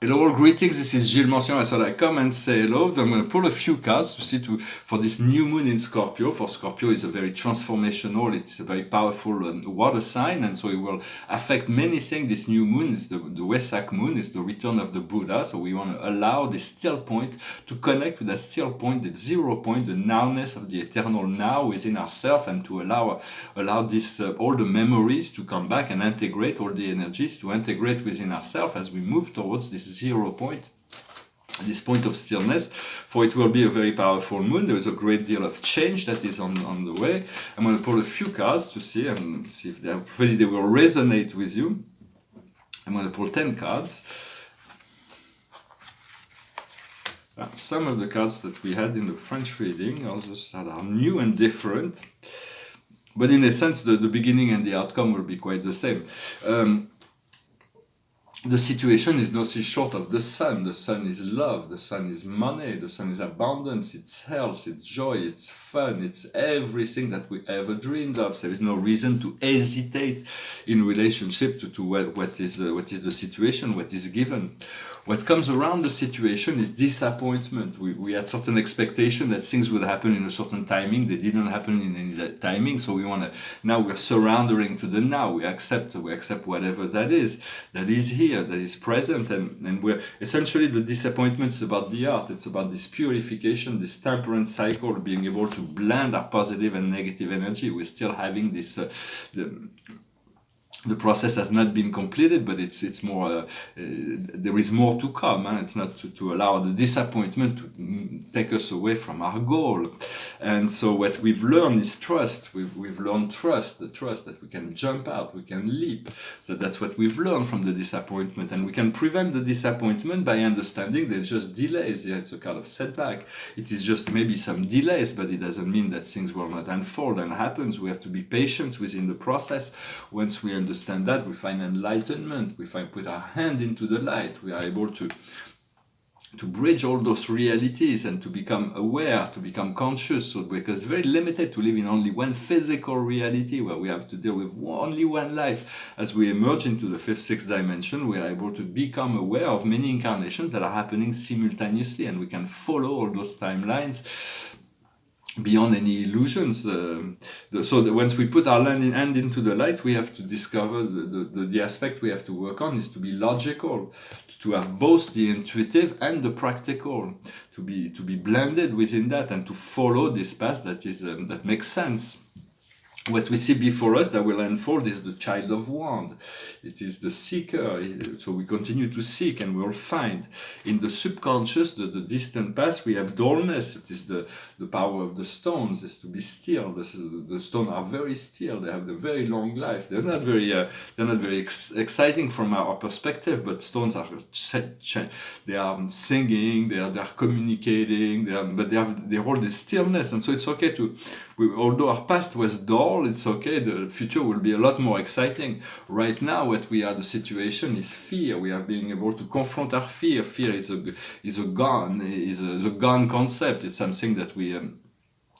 Hello, all greetings. This is Gilles Mention. I thought I'd come and say hello. I'm going to pull a few cards to see for this new moon in Scorpio. For Scorpio, is a very transformational. It's a very powerful water sign, and so it will affect many things. This new moon is the Wesak moon. Is the return of the Buddha. So we want to allow the still point to connect with that still point, the 0 point, the nowness of the eternal now within ourselves, and to allow this all the memories to come back and integrate all the energies to integrate within ourselves as we move towards this 0 point, this point of stillness. For it will be a very powerful moon. There is a great deal of change that is on the way. I'm going to pull a few cards to see and see if they will resonate with you. I'm going to pull 10 cards. Some of the cards that we had in the French reading, others that are new and different. But in a sense, the beginning and the outcome will be quite the same. The situation is nothing short of the sun. The sun is love, the sun is money, the sun is abundance, it's health, it's joy, it's fun, it's everything that we ever dreamed of. There is no reason to hesitate in relationship to what is the situation, what is given. What comes around the situation is disappointment. We had certain expectation that things would happen in a certain timing. They didn't happen in any timing. So now we're surrendering to the now. We accept whatever that is here, that is present. And we're essentially, the disappointment is about the art. It's about this purification, this temperance cycle, being able to blend our positive and negative energy. We're still having this, the process has not been completed, but it's more. There is more to come. It's not to allow the disappointment to take us away from our goal. And so what we've learned is trust. We've learned trust, the trust that we can jump out, we can leap. So that's what we've learned from the disappointment, and we can prevent the disappointment by understanding there's just delays. Yeah, it's a kind of setback. It is just maybe some delays, but it doesn't mean that things will not unfold and happen. We have to be patient within the process. Once we understand that, we find enlightenment. We put our hand into the light. We are able to bridge all those realities and to become aware, to become conscious. So, because it's very limited to live in only one physical reality where we have to deal with only one life. As we emerge into the fifth, sixth dimension, we are able to become aware of many incarnations that are happening simultaneously, and we can follow all those timelines beyond any illusions. So once we put our hand into the light, we have to discover the aspect we have to work on is to be logical, to have both the intuitive and the practical, to be blended within that, and to follow this path that makes sense. What we see before us that will unfold is the child of wand. It is the seeker. So we continue to seek and we'll find. In the subconscious, the distant past, we have dullness. It is the power of the stones, is to be still. The stones are very still. They have a very long life. They're not very exciting from our perspective, but stones are singing, they are communicating, but they hold this stillness. And so it's okay although our past was dull, it's okay, the future will be a lot more exciting. Right now, the situation is fear. We are being able to confront our fear. Fear is a gone concept. It's something that we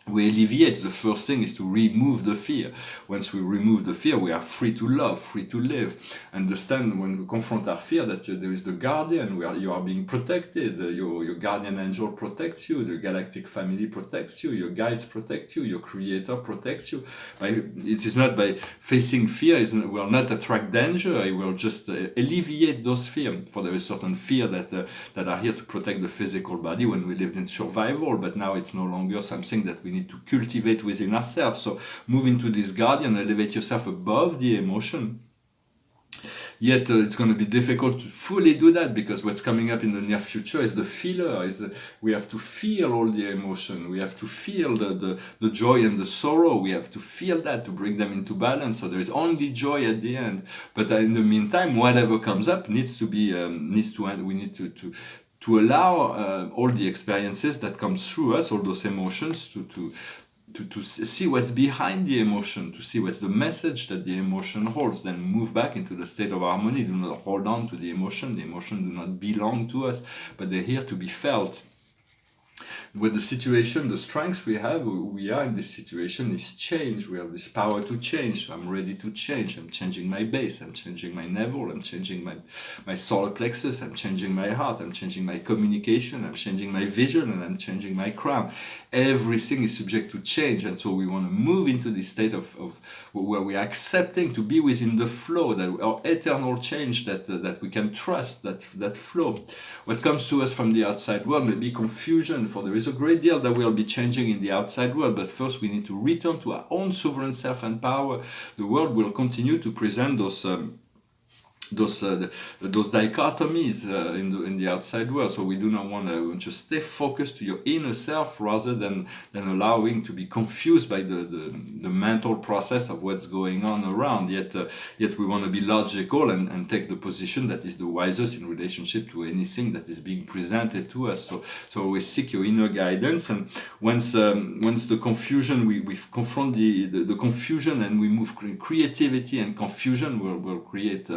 alleviate. The first thing is to remove the fear. Once we remove the fear, we are free to love, free to live. Understand when we confront our fear that there is the guardian, where you are being protected. Your guardian angel protects you, the galactic family protects you, your guides protect you, your creator protects you. It is not by facing fear, it will not attract danger, it will just alleviate those fears. For there is certain fear that are here to protect the physical body when we lived in survival, but now it's no longer something that we need to cultivate within ourselves. So move into this guardian, elevate yourself above the emotion. Yet it's going to be difficult to fully do that, because what's coming up in the near future is the feeler. We have to feel all the emotion. We have to feel the joy and the sorrow. We have to feel that to bring them into balance. So there is only joy at the end. But in the meantime, whatever comes up needs to end. We need to allow all the experiences that come through us, all those emotions, to see what's behind the emotion, to see what's the message that the emotion holds, then move back into the state of harmony. Do not hold on to the emotion. The emotion do not belong to us, but they're here to be felt. with the situation, the strengths we have, we are in this situation is change. We have this power to change. So I'm ready to change. I'm changing my base. I'm changing my navel. I'm changing my solar plexus. I'm changing my heart. I'm changing my communication. I'm changing my vision, and I'm changing my crown. Everything is subject to change, and so we want to move into this state of where we are accepting to be within the flow, that our eternal change, that we can trust that flow. What comes to us from the outside world may be confusion, for there is a great deal that will be changing in the outside world, but first we need to return to our own sovereign self and power. The world will continue to present those dichotomies in the outside world. So we do not want to just stay focused to your inner self, rather than allowing to be confused by the mental process of what's going on around. Yet we want to be logical and take the position that is the wisest in relationship to anything that is being presented to us. So we seek your inner guidance, and once the confusion, we confront the confusion, and we move creativity, and confusion will create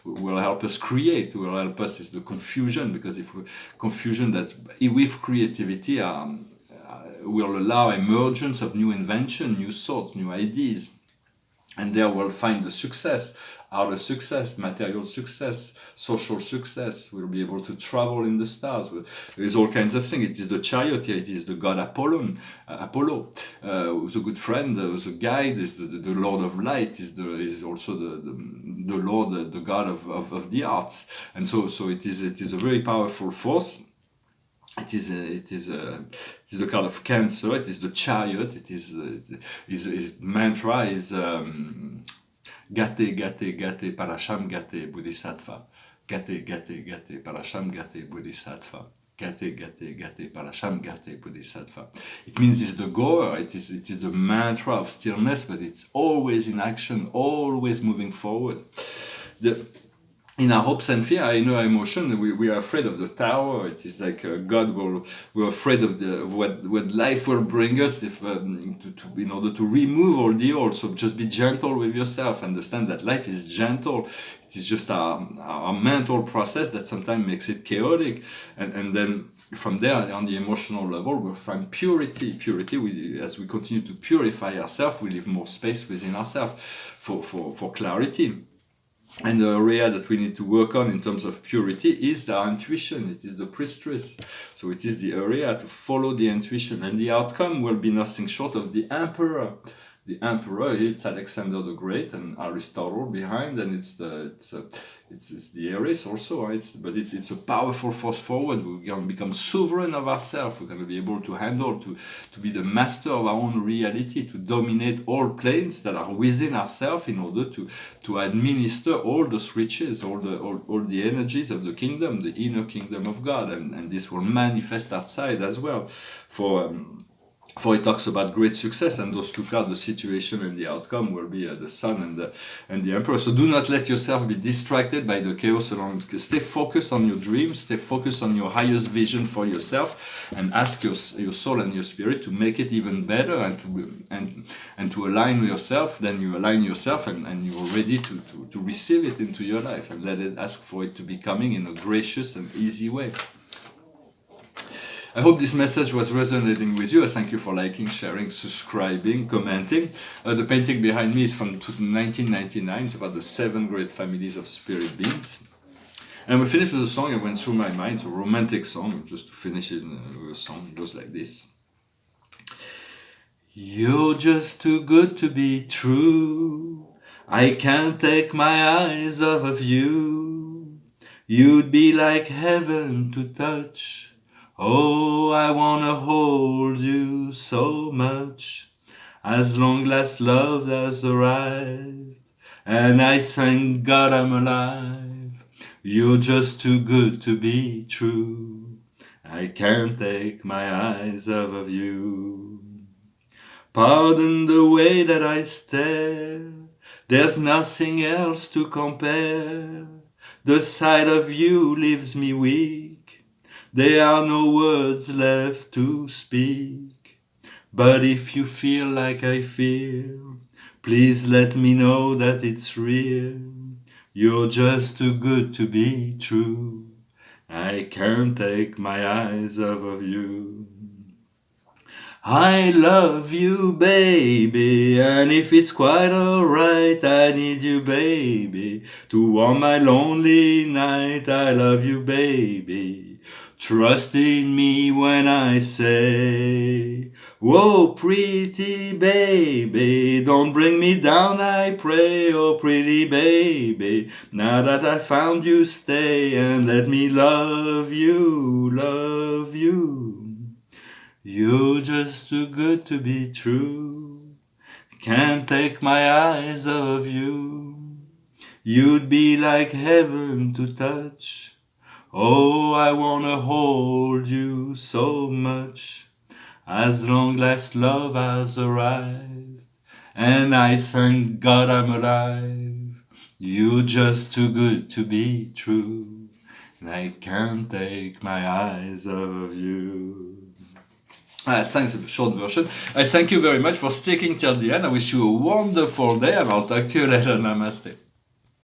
will help us create, will help us is the confusion, because if confusion that with creativity will allow emergence of new invention, new thoughts, new ideas, and there we'll find the success, outer success, material success, social success. We'll be able to travel in the stars. There is all kinds of things. It is the chariot here. It is the god Apollo, who's a good friend, who's a guide, is the Lord of Light, is also the Lord, the god of the arts. And so it is a very powerful force. It is the card of Cancer. It is the chariot. It is his mantra is Gate, Gate, Gate, Parasham Gate, Bodhisattva. Gate, Gate, Gate, Parasham Gate, Bodhisattva. Gate, Gate, Gate, Parasham Gate, Bodhisattva. It means it's the goer. It is the mantra of stillness, but it's always in action, always moving forward. In our hopes and fear, in our emotion, we are afraid of the tower. It is like we're afraid of what life will bring us in order to remove all the old. So just be gentle with yourself. Understand that life is gentle. It is just our mental process that sometimes makes it chaotic. And then from there, on the emotional level, we'll find purity. Purity, as we continue to purify ourselves, we leave more space within ourselves for clarity. And the area that we need to work on in terms of purity is our intuition. It is the priestess. So it is the area to follow the intuition. And the outcome will be nothing short of the emperor. The emperor, it's Alexander the Great and Aristotle behind, and it's the Aries also. But it's a powerful force forward. We're going to become sovereign of ourselves. We're going to be able to handle, to be the master of our own reality, to dominate all planes that are within ourselves in order to administer all those riches, all the energies of the kingdom, the inner kingdom of God, and this will manifest outside as well. For it talks about great success, and those two cards, the situation and the outcome, will be the sun and the emperor. So do not let yourself be distracted by the chaos around. Stay focused on your dreams, stay focused on your highest vision for yourself, and ask your soul and your spirit to make it even better, and to align yourself. Then you align yourself, and you're ready to receive it into your life, and let it ask for it to be coming in a gracious and easy way. I hope this message was resonating with you. I thank you for liking, sharing, subscribing, commenting. The painting behind me is from 1999. It's about the 7 great families of spirit beings. And we finish with a song that went through my mind. It's a romantic song, just to finish it with a song. It goes like this. You're just too good to be true. I can't take my eyes off of you. You'd be like heaven to touch. Oh, I wanna hold you so much. As long as love has arrived, and I thank God I'm alive. You're just too good to be true. I can't take my eyes off of you. Pardon the way that I stare. There's nothing else to compare. The sight of you leaves me weak. There are no words left to speak. But if you feel like I feel, please let me know that it's real. You're just too good to be true. I can't take my eyes off of you. I love you, baby, and if it's quite alright, I need you, baby, to warm my lonely night. I love you, baby, trust in me when I say, whoa, pretty baby, don't bring me down, I pray, oh pretty baby, now that I found you, stay and let me love you, love you. You're just too good to be true. Can't take my eyes off you. You'd be like heaven to touch. Oh, I wanna hold you so much. As long as love has arrived, and I thank God I'm alive. You're just too good to be true. And I can't take my eyes off you. Thanks for the short version. I thank you very much for sticking till the end. I wish you a wonderful day, and I'll talk to you later. Namaste.